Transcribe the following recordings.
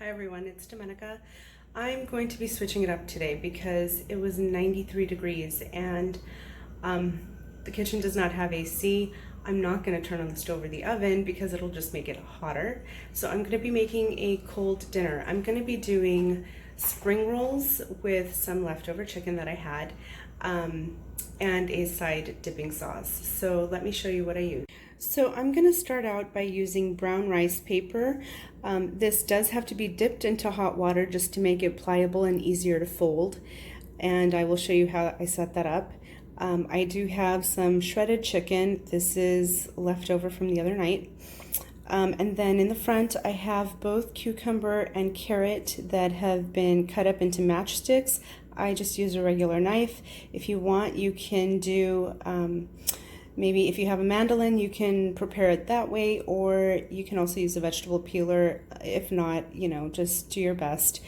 Hi everyone, it's Domenica. I'm going to be switching it up today because it was 93 degrees and the kitchen does not have AC. I'm not going to turn on the stove or the oven because it'll just make it hotter. So I'm going to be making a cold dinner. I'm going to be doing spring rolls with some leftover chicken that I had and a side dipping sauce. So let me show you what I use. So I'm going to start out by using brown rice paper. This does have to be dipped into hot water just to make it pliable and easier to fold. And I will show you how I set that up. I do have some shredded chicken. This is leftover from the other night. And then in the front, I have both cucumber and carrot that have been cut up into matchsticks. I just use a regular knife. If you want, you can do maybe if you have a mandolin, you can prepare it that way, or you can also use a vegetable peeler. If not, just do your best.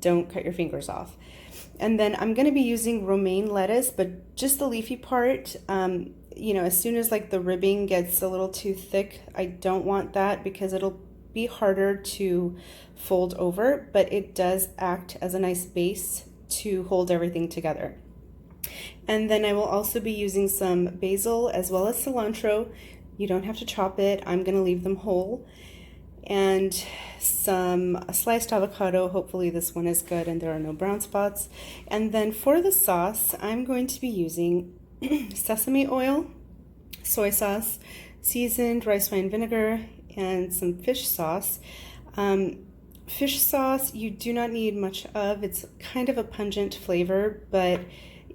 Don't cut your fingers off. And then I'm going to be using romaine lettuce, but just the leafy part. As soon as like the ribbing gets a little too thick, I don't want that because it'll be harder to fold over, but it does act as a nice base to hold everything together. And then I will also be using some basil as well as cilantro. You don't have to chop it. I'm going to leave them whole. And some sliced avocado. Hopefully this one is good and there are no brown spots. And then for the sauce, I'm going to be using sesame oil, soy sauce, seasoned rice wine vinegar, and some fish sauce. Fish sauce you do not need much of. It's kind of a pungent flavor, but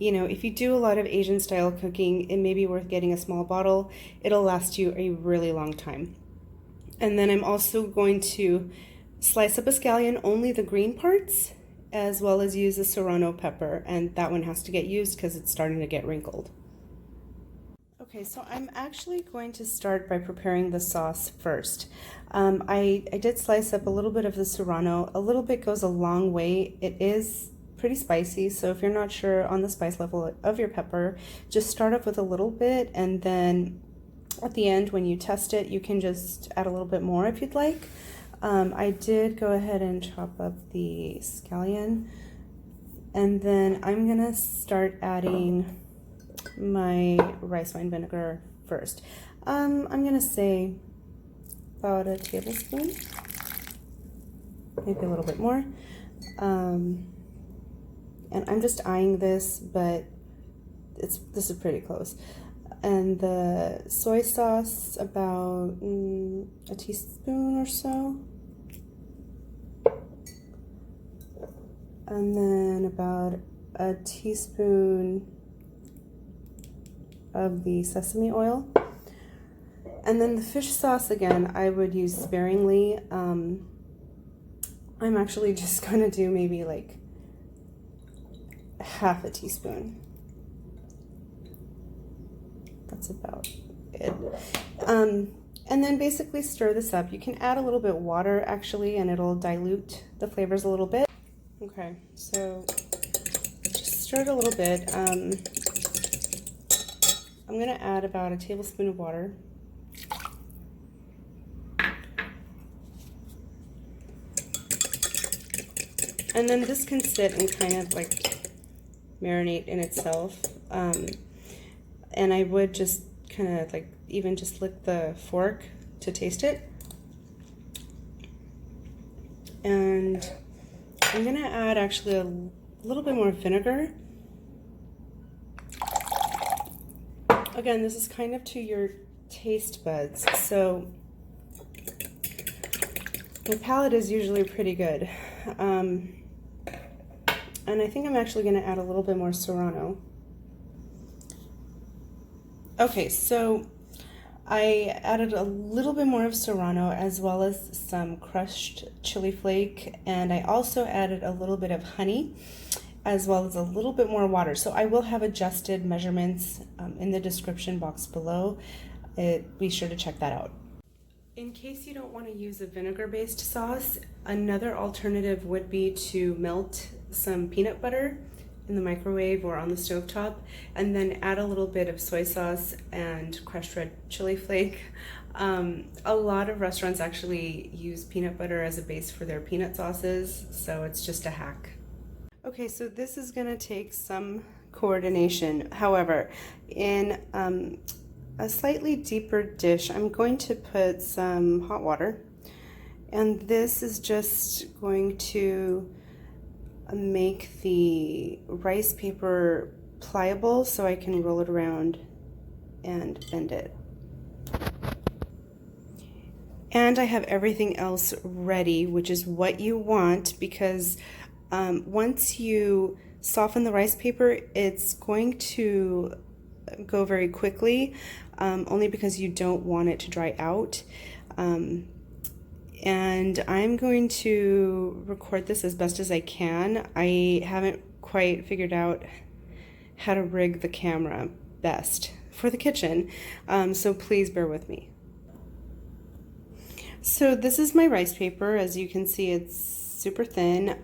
if you do a lot of Asian style cooking, it may be worth getting a small bottle. It'll last you a really long time. And then I'm also going to slice up a scallion, only the green parts, as well as use a serrano pepper, and that one has to get used because it's starting to get wrinkled. Okay, so I'm actually going to start by preparing the sauce first. I did slice up a little bit of the serrano. A little bit goes a long way. It is pretty spicy, so if you're not sure on the spice level of your pepper, just start off with a little bit, and then at the end when you test it, you can just add a little bit more if you'd like. I did go ahead and chop up the scallion, and then I'm gonna start adding my rice wine vinegar first. I'm gonna say about a tablespoon, maybe a little bit more. And I'm just eyeing this, but this is pretty close. And the soy sauce, about a teaspoon or so. And then about a teaspoon of the sesame oil. And then the fish sauce, again, I would use sparingly. I'm actually just gonna do maybe like half a teaspoon. That's about it. And then basically stir this up. You can add a little bit of water actually, and it'll dilute the flavors a little bit. Okay, so just stir it a little bit. I'm gonna add about a tablespoon of water. And then this can sit and kind of like marinate in itself. And I would just kind of like even just lick the fork to taste it. And I'm gonna add actually a little bit more vinegar. Again, this is kind of to your taste buds. So my palate is usually pretty good. And I think I'm actually going to add a little bit more serrano. Okay, so I added a little bit more of serrano as well as some crushed chili flake, and I also added a little bit of honey as well as a little bit more water. So I will have adjusted measurements in the description box below. Be sure to check that out. In case you don't want to use a vinegar-based sauce, another alternative would be to melt some peanut butter in the microwave or on the stovetop, and then add a little bit of soy sauce and crushed red chili flake. A lot of restaurants actually use peanut butter as a base for their peanut sauces, so it's just a hack. Okay, so this is gonna take some coordination. However, in a slightly deeper dish, I'm going to put some hot water, and this is just going to make the rice paper pliable so I can roll it around and bend it. And I have everything else ready, which is what you want, because once you soften the rice paper, it's going to go very quickly, only because you don't want it to dry out. And I'm going to record this as best as I can. I haven't quite figured out how to rig the camera best for the kitchen, so please bear with me. So this is my rice paper. As you can see, it's super thin,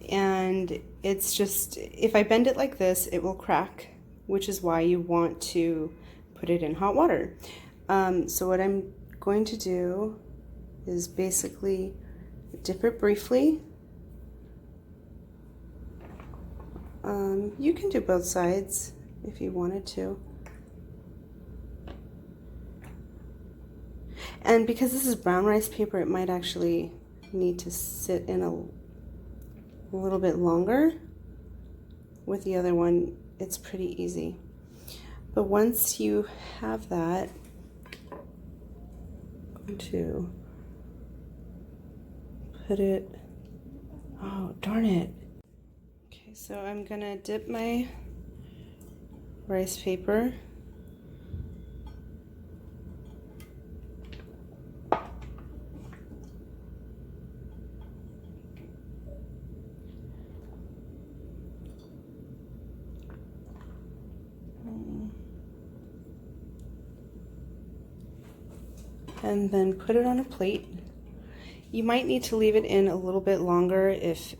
and it's just, if I bend it like this, it will crack, which is why you want to put it in hot water. So what I'm going to do is basically dip it briefly. You can do both sides if you wanted to. And because this is brown rice paper, it might actually need to sit in a little bit longer. With the other one, it's pretty easy. But once you have that, I'm going to put it, oh darn it. Okay, so I'm gonna dip my rice paper. And then put it on a plate. You might need to leave it in a little bit longer if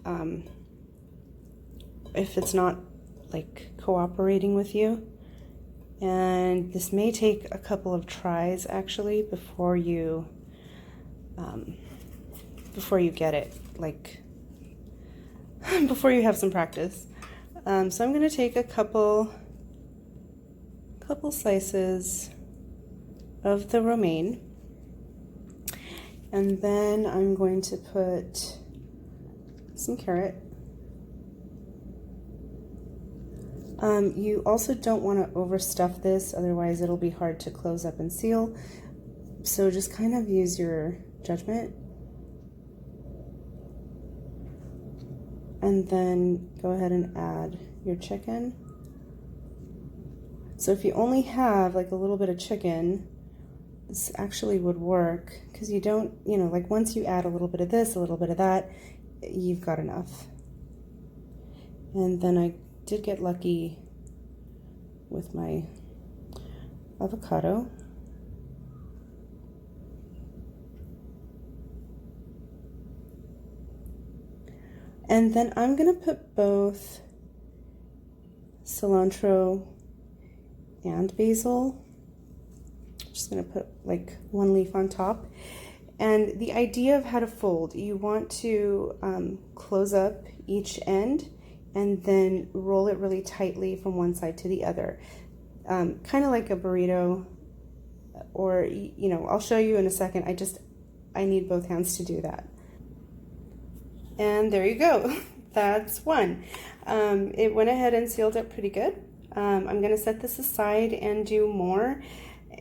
it's not like cooperating with you. And this may take a couple of tries actually before you get it, like before you have some practice. So I'm gonna take a couple slices of the romaine. And then I'm going to put some carrot. You also don't want to overstuff this, otherwise it'll be hard to close up and seal. So just kind of use your judgment. And then go ahead and add your chicken. So if you only have like a little bit of chicken, this actually would work, because you don't, like once you add a little bit of this, a little bit of that, you've got enough. And then I did get lucky with my avocado. And then I'm gonna put both cilantro and basil. Just gonna put like one leaf on top. And the idea of how to fold, you want to close up each end and then roll it really tightly from one side to the other. Kind of like a burrito, or I'll show you in a second. I need both hands to do that. And there you go. That's one. It went ahead and sealed up pretty good. I'm gonna set this aside and do more.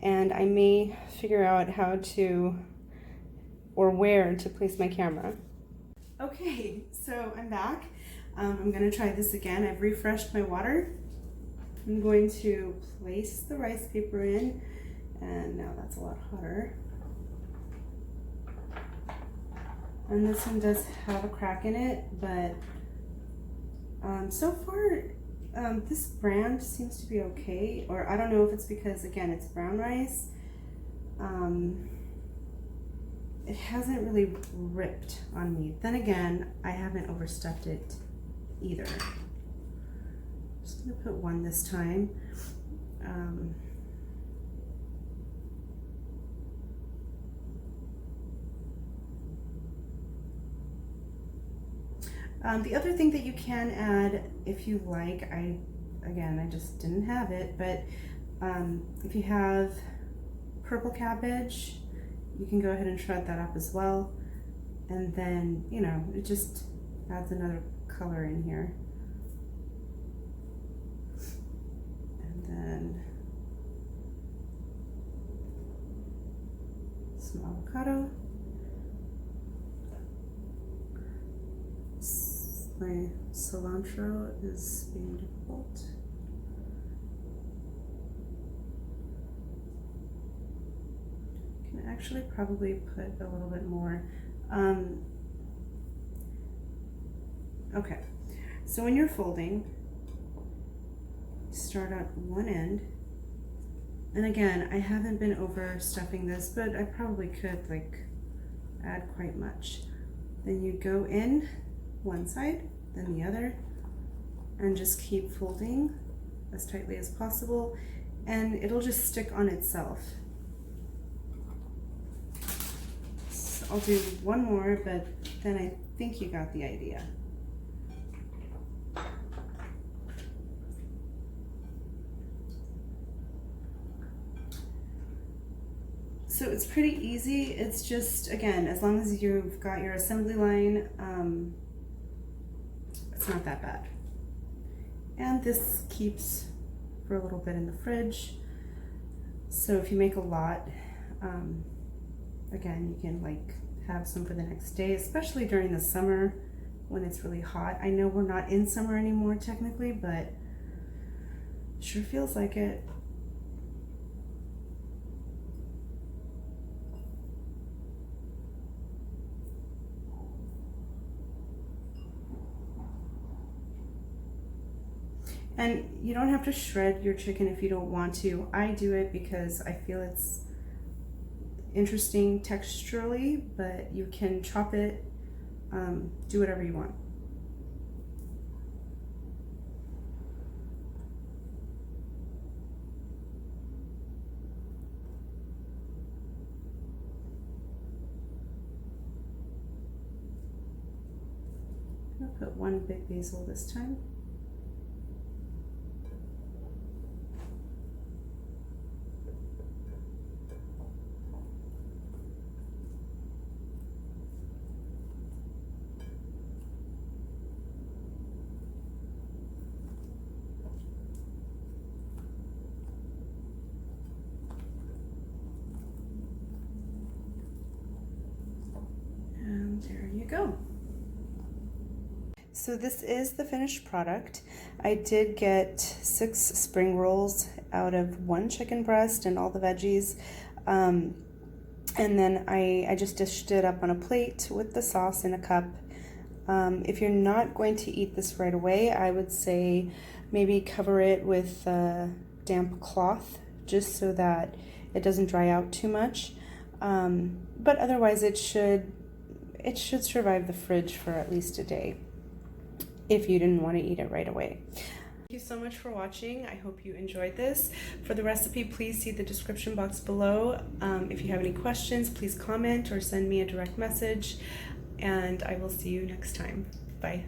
And I may figure out how to, or where to place my camera. Okay, so I'm back. I'm gonna try this again. I've refreshed my water. I'm going to place the rice paper in, and now that's a lot hotter. And this one does have a crack in it, but so far, this brand seems to be okay, or I don't know if it's because, again, it's brown rice. It hasn't really ripped on me. Then again, I haven't overstuffed it either. just gonna put one this time. The other thing that you can add, if you like, again, I just didn't have it, but if you have purple cabbage, you can go ahead and shred that up as well. And then, you know, it just adds another color in here. And then some avocado. My cilantro is being difficult. Can actually probably put a little bit more. Okay, so when you're folding, start at one end. And again, I haven't been overstuffing this, but I probably could like add quite much. Then you go in one side, then the other, and just keep folding as tightly as possible, and it'll just stick on itself. So I'll do one more, but then I think you got the idea. So it's pretty easy. It's just, again, as long as you've got your assembly line, it's not that bad. And this keeps for a little bit in the fridge. So if you make a lot, again, you can like have some for the next day, especially during the summer when it's really hot. I know we're not in summer anymore technically, but it sure feels like it. And you don't have to shred your chicken if you don't want to. I do it because I feel it's interesting texturally, but you can chop it, do whatever you want. I'll put one big basil this time. There you go. So this is the finished product. I did get 6 spring rolls out of 1 chicken breast and all the veggies. And then I just dished it up on a plate with the sauce in a cup. If you're not going to eat this right away, I would say maybe cover it with a damp cloth just so that it doesn't dry out too much. But otherwise it should survive the fridge for at least a day if you didn't want to eat it right away. Thank you so much for watching. I hope you enjoyed this. For the recipe, please see the description box below. If you have any questions, please comment or send me a direct message, and I will see you next time. Bye.